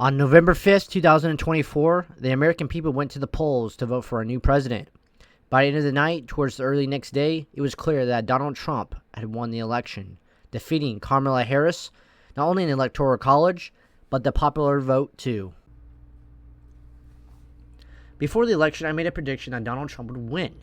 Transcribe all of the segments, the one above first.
On November 5th, 2024, the American people went to the polls to vote for a new president. By the end of the night, towards the early next day, it was clear that Donald Trump had won the election, defeating Kamala Harris, not only in the Electoral College, but the popular vote too. Before the election, I made a prediction that Donald Trump would win.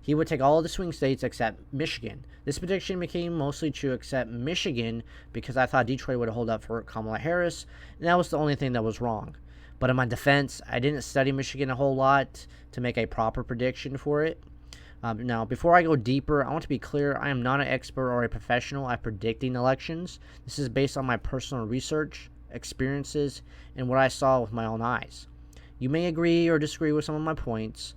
He would take all of the swing states except Michigan. This prediction became mostly true except Michigan because I thought Detroit would hold up for Kamala Harris, and that was the only thing that was wrong. But in my defense, I didn't study Michigan a whole lot to make a proper prediction for it. Now, before I go deeper, I want to be clear, I am not an expert or a professional at predicting elections. This is based on my personal research, experiences, and what I saw with my own eyes. You may agree or disagree with some of my points.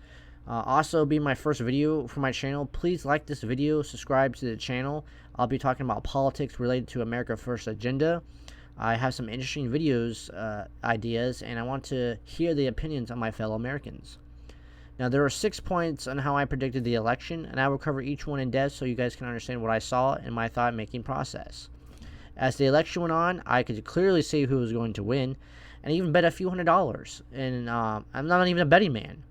Also, being my first video for my channel, please like this video, subscribe to the channel. I'll be talking about politics related to America First agenda. I have some interesting videos, ideas, and I want to hear the opinions of my fellow Americans. Now, there are 6 points on how I predicted the election, and I will cover each one in depth so you guys can understand what I saw in my thought-making process. As the election went on, I could clearly see who was going to win, and even bet a few $100s. And I'm not even a betting man.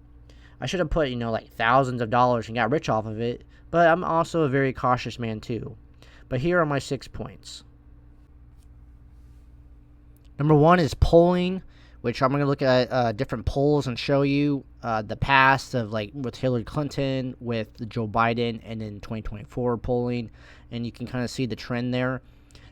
I should have put, like thousands of dollars and got rich off of it, but I'm also a very cautious man too. But here are my 6 points. Number 1 is polling, which I'm going to look at different polls and show you the past of like with Hillary Clinton, with Joe Biden, and then 2024 polling, and you can kind of see the trend there.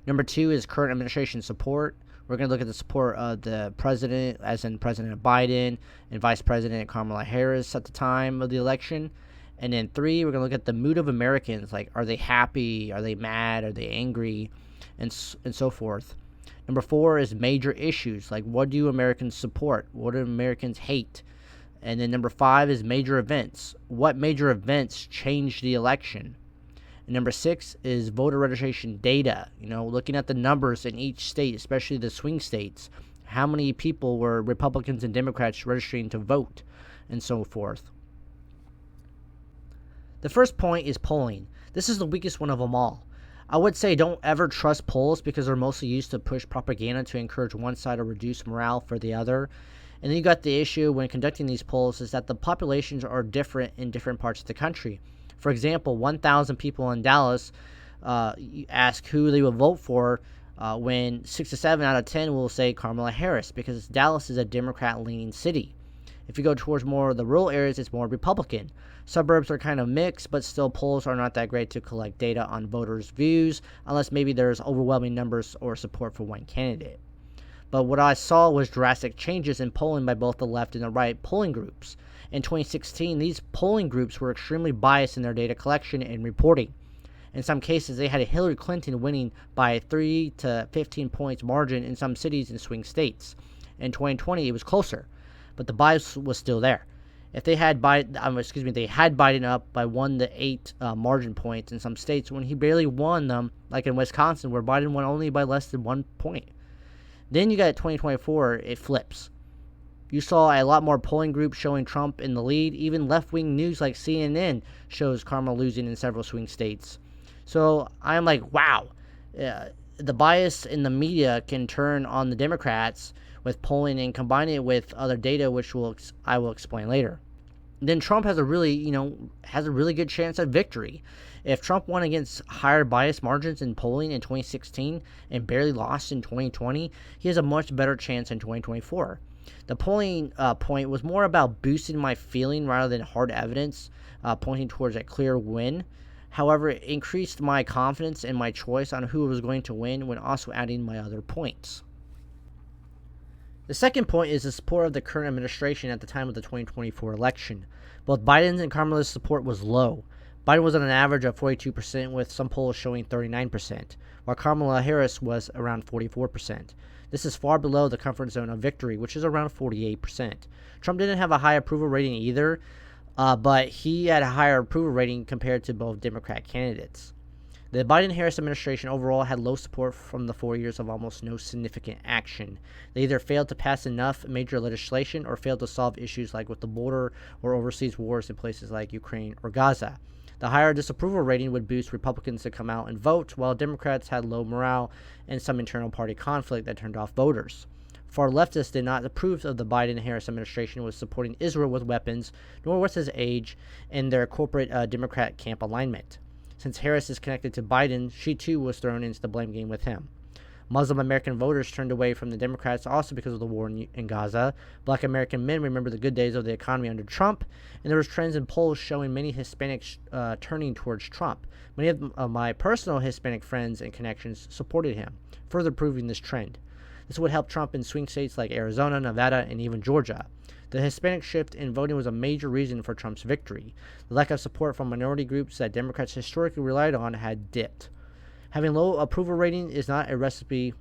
Number 2 is current administration support. We're going to look at the support of the president, as in President Biden, and Vice President Kamala Harris at the time of the election. And then 3, we're going to look at the mood of Americans. Like, are they happy? Are they mad? Are they angry? And so forth. Number 4 is major issues. Like, what do Americans support? What do Americans hate? And then number 5 is major events. What major events changed the election? And number 6 is voter registration data. Looking at the numbers in each state, especially the swing states. How many people were Republicans and Democrats registering to vote, and so forth. The first point is polling. This is the weakest one of them all. I would say don't ever trust polls because they're mostly used to push propaganda to encourage one side or reduce morale for the other. And then you got the issue when conducting these polls is that the populations are different in different parts of the country. For example, 1,000 people in Dallas ask who they will vote for when 6 to 7 out of 10 will say Kamala Harris because Dallas is a Democrat-leaning city. If you go towards more of the rural areas, it's more Republican. Suburbs are kind of mixed, but still polls are not that great to collect data on voters' views unless maybe there's overwhelming numbers or support for one candidate. But what I saw was drastic changes in polling by both the left and the right polling groups. In 2016, these polling groups were extremely biased in their data collection and reporting. In some cases, they had Hillary Clinton winning by 3 to 15 points margin in some cities and swing states. In 2020, it was closer, but the bias was still there. If they had Biden up by 1 to 8 margin points in some states when he barely won them, like in Wisconsin, where Biden won only by less than 1 point. Then you got 2024, it flips. You saw a lot more polling groups showing Trump in the lead. Even left-wing news like CNN shows Kamala losing in several swing states. So I'm like, wow. The bias in the media can turn on the Democrats with polling and combine it with other data, which I will explain later. Then Trump has a really good chance at victory. If Trump won against higher bias margins in polling in 2016 and barely lost in 2020, he has a much better chance in 2024. The polling point was more about boosting my feeling rather than hard evidence, pointing towards a clear win. However, it increased my confidence in my choice on who was going to win when also adding my other points. The second point is the support of the current administration at the time of the 2024 election. Both Biden's and Kamala's support was low. Biden was on an average of 42%, with some polls showing 39%, while Kamala Harris was around 44%. This is far below the comfort zone of victory, which is around 48%. Trump didn't have a high approval rating either, but he had a higher approval rating compared to both Democrat candidates. The Biden-Harris administration overall had low support from the 4 years of almost no significant action. They either failed to pass enough major legislation or failed to solve issues like with the border or overseas wars in places like Ukraine or Gaza. The higher disapproval rating would boost Republicans to come out and vote, while Democrats had low morale and some internal party conflict that turned off voters. Far leftists did not approve of the Biden-Harris administration was supporting Israel with weapons, nor was his age and their corporate Democrat camp alignment. Since Harris is connected to Biden, she too was thrown into the blame game with him. Muslim American voters turned away from the Democrats also because of the war in Gaza. Black American men remember the good days of the economy under Trump, and there was trends in polls showing many Hispanics turning towards Trump. Many of my personal Hispanic friends and connections supported him, further proving this trend. This would help Trump in swing states like Arizona, Nevada, and even Georgia. The Hispanic shift in voting was a major reason for Trump's victory. The lack of support from minority groups that Democrats historically relied on had dipped. Having low approval rating is not a recipe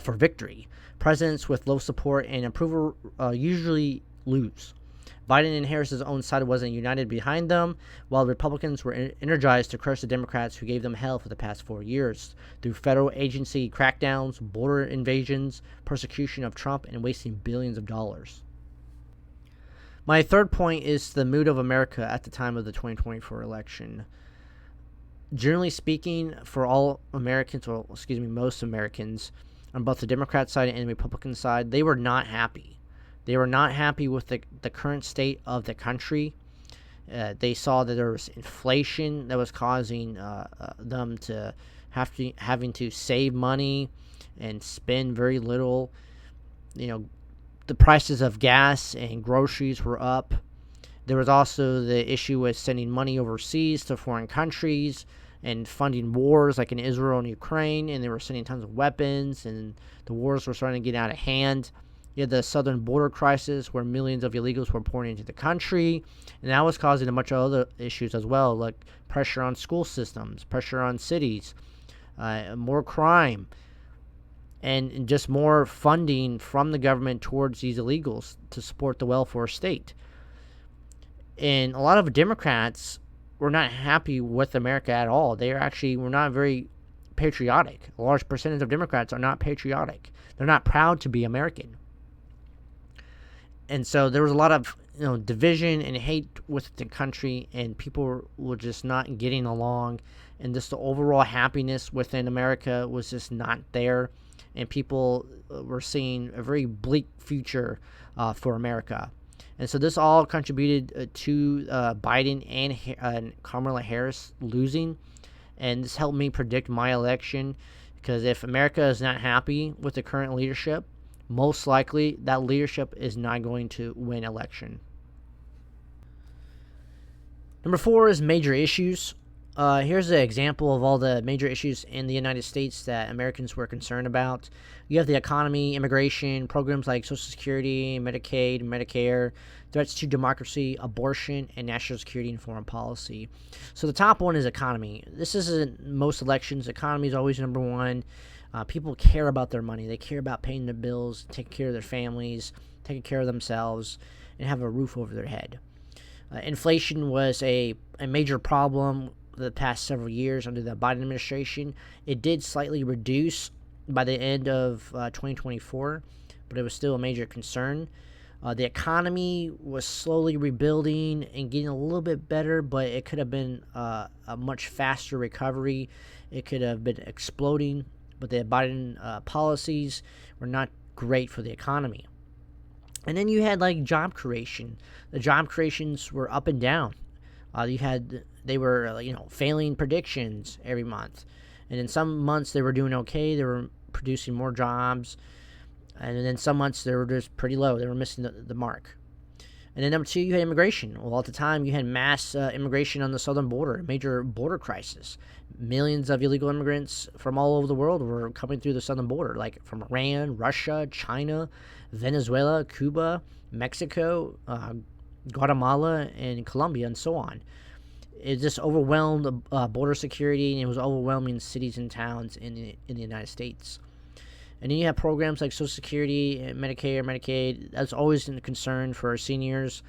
for victory. Presidents with low support and approval usually lose. Biden and Harris's own side wasn't united behind them, while Republicans were energized to crush the Democrats who gave them hell for the past 4 years through federal agency crackdowns, border invasions, persecution of Trump, and wasting billions of dollars. My third point is the mood of America at the time of the 2024 election. Generally speaking, for all Americans, most Americans, on both the Democrat side and the Republican side, they were not happy. They were not happy with the current state of the country. They saw that there was inflation that was causing them to having to save money and spend very little. The prices of gas and groceries were up. There was also the issue with sending money overseas to foreign countries and funding wars like in Israel and Ukraine, and they were sending tons of weapons, and the wars were starting to get out of hand. You had the southern border crisis where millions of illegals were pouring into the country, and that was causing a bunch of other issues as well, like pressure on school systems, pressure on cities, more crime, and just more funding from the government towards these illegals to support the welfare state. And a lot of Democrats were not happy with America at all. They were not very patriotic. A large percentage of Democrats are not patriotic. They're not proud to be American. And so there was a lot of division and hate with the country, and people were just not getting along, and just the overall happiness within America was just not there, and people were seeing a very bleak future for America. And so this all contributed to Biden and Kamala Harris losing, and this helped me predict my election, because if America is not happy with the current leadership, most likely that leadership is not going to win election. Number 4 is major issues. Here's an example of all the major issues in the United States that Americans were concerned about. You have the economy, immigration, programs like Social Security, Medicaid, Medicare, threats to democracy, abortion, and national security and foreign policy. So the top one is economy. This is in most elections. Economy is always number one. People care about their money. They care about paying their bills, taking care of their families, taking care of themselves, and have a roof over their head. Inflation was a major problem the past several years under the Biden administration. It did slightly reduce by the end of 2024, but it was still a major concern. The economy was slowly rebuilding and getting a little bit better, but it could have been a much faster recovery. It could have been exploding, but the Biden policies were not great for the economy. And then you had like job creation. The job creations were up and down. They were failing predictions every month, and in some months they were doing okay. They were producing more jobs, and then some months they were just pretty low. They were missing the mark. And then number 2, you had immigration. Well, at the time you had mass immigration on the southern border, a major border crisis. Millions of illegal immigrants from all over the world were coming through the southern border, like from Iran, Russia, China, Venezuela, Cuba, Mexico, Guatemala, and Colombia, and so on. It just overwhelmed border security, and it was overwhelming cities and towns in the United States. And then you have programs like Social Security, Medicare, Medicaid. That's always a concern for our seniors.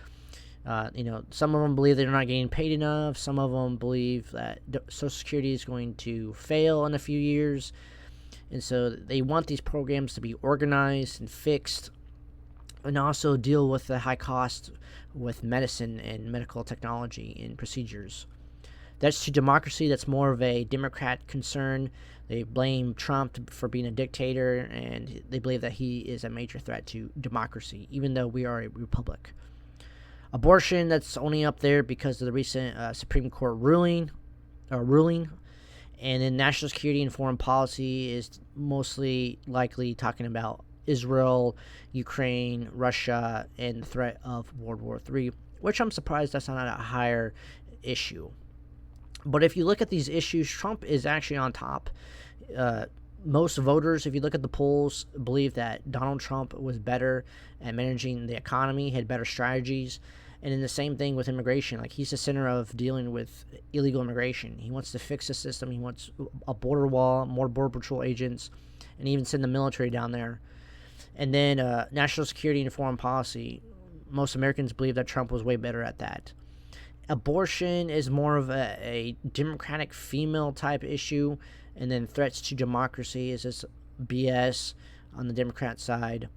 Some of them believe they're not getting paid enough. Some of them believe that Social Security is going to fail in a few years. And so they want these programs to be organized and fixed, and also deal with the high cost with medicine and medical technology and procedures. That's to democracy. That's more of a Democrat concern. They blame Trump for being a dictator, and they believe that he is a major threat to democracy, even though we are a republic. Abortion, that's only up there because of the recent Supreme Court ruling. And then national security and foreign policy is mostly likely talking about Israel, Ukraine, Russia, and the threat of World War III, which I'm surprised that's not a higher issue. But if you look at these issues, Trump is actually on top. Most voters, if you look at the polls, believe that Donald Trump was better at managing the economy, had better strategies. And then the same thing with immigration. Like, he's the center of dealing with illegal immigration. He wants to fix the system. He wants a border wall, more border patrol agents, and even send the military down there. And then national security and foreign policy. Most Americans believe that Trump was way better at that. Abortion is more of a Democratic female type issue, and then threats to democracy is just BS on the Democrat side.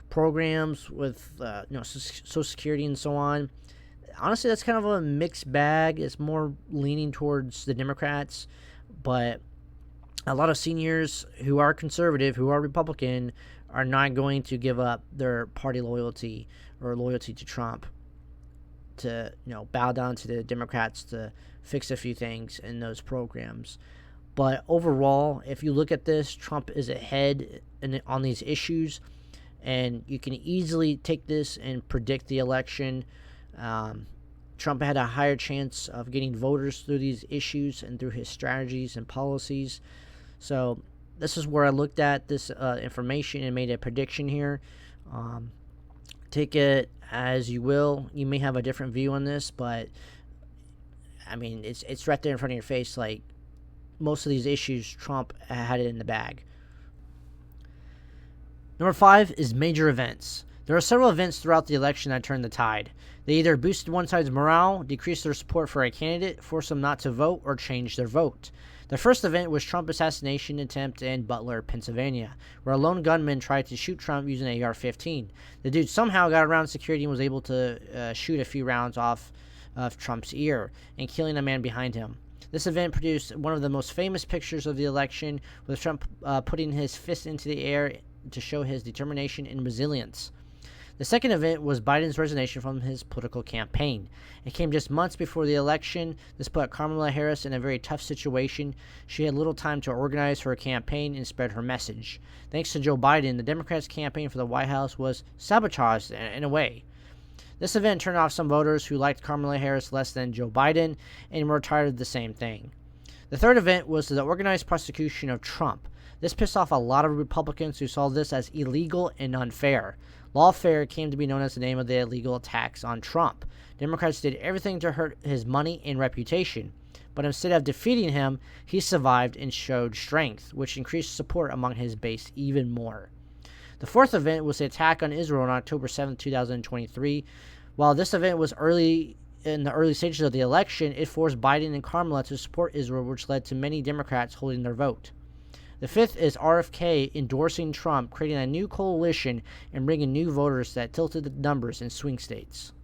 Programs with Social Security and so on. Honestly, that's kind of a mixed bag. It's more leaning towards the Democrats, but a lot of seniors who are conservative, who are Republican, are not going to give up their party loyalty or loyalty to Trump to bow down to the Democrats to fix a few things in those programs. But overall, if you look at this, Trump is ahead on these issues, and you can easily take this and predict the election. Trump had a higher chance of getting voters through these issues and through his strategies and policies. So this is where I looked at this information and made a prediction here. Take it as you will. You may have a different view on this, but I mean, it's right there in front of your face. Like, most of these issues, Trump had it in the bag. Number 5 is major events. There are several events throughout the election that turned the tide. They either boosted one side's morale, decreased their support for a candidate, forced them not to vote, or changed their vote. The first event was Trump assassination attempt in Butler, Pennsylvania, where a lone gunman tried to shoot Trump using an AR-15. The dude somehow got around security and was able to shoot a few rounds off of Trump's ear and killing a man behind him. This event produced one of the most famous pictures of the election, with Trump putting his fist into the air to show his determination and resilience. The second event was Biden's resignation from his political campaign. It came just months before the election. This put Kamala Harris in a very tough situation. She had little time to organize her campaign and spread her message. Thanks to Joe Biden, the Democrats' campaign for the White House was sabotaged in a way. This event turned off some voters who liked Kamala Harris less than Joe Biden and were tired of the same thing. The third event was the organized prosecution of Trump. This pissed off a lot of Republicans who saw this as illegal and unfair. Lawfare came to be known as the name of the illegal attacks on Trump. Democrats did everything to hurt his money and reputation, but instead of defeating him, he survived and showed strength, which increased support among his base even more. The fourth event was the attack on Israel on October 7, 2023. While this event was in the early stages of the election, it forced Biden and Kamala to support Israel, which led to many Democrats holding their vote. The fifth is RFK endorsing Trump, creating a new coalition and bringing new voters that tilted the numbers in swing states.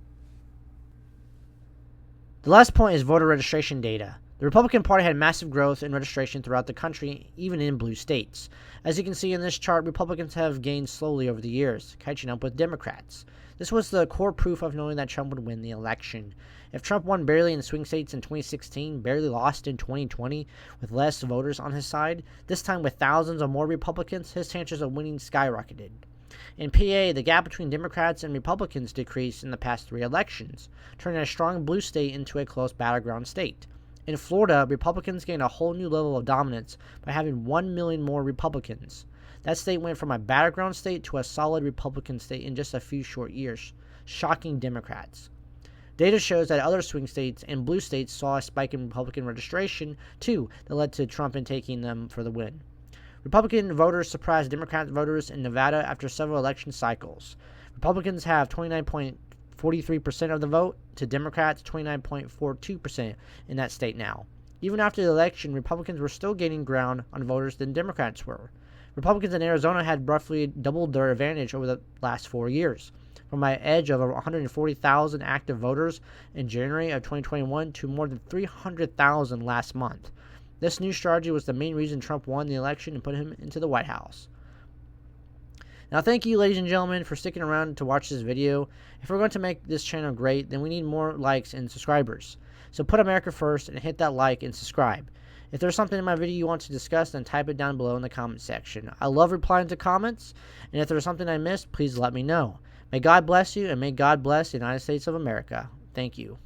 The last point is voter registration data. The Republican Party had massive growth in registration throughout the country, even in blue states. As you can see in this chart, Republicans have gained slowly over the years, catching up with Democrats. This was the core proof of knowing that Trump would win the election. If Trump won barely in swing states in 2016, barely lost in 2020, with less voters on his side, this time with thousands or more Republicans, his chances of winning skyrocketed. In PA, the gap between Democrats and Republicans decreased in the past 3 elections, turning a strong blue state into a close battleground state. In Florida, Republicans gained a whole new level of dominance by having 1 million more Republicans. That state went from a battleground state to a solid Republican state in just a few short years, shocking Democrats. Data shows that other swing states and blue states saw a spike in Republican registration, too, that led to Trump in taking them for the win. Republican voters surprised Democrat voters in Nevada after several election cycles. Republicans have 29.43% of the vote to Democrats 29.42% in that state now. Even after the election, Republicans were still gaining ground on voters than Democrats were. Republicans in Arizona had roughly doubled their advantage over the last 4 years. from my edge of 140,000 active voters in January of 2021 to more than 300,000 last month. This new strategy was the main reason Trump won the election and put him into the White House. Now, thank you, ladies and gentlemen, for sticking around to watch this video. If we're going to make this channel great, then we need more likes and subscribers. So put America first and hit that like and subscribe. If there's something in my video you want to discuss, then type it down below in the comment section. I love replying to comments, and if there's something I missed, please let me know. May God bless you, and may God bless the United States of America. Thank you.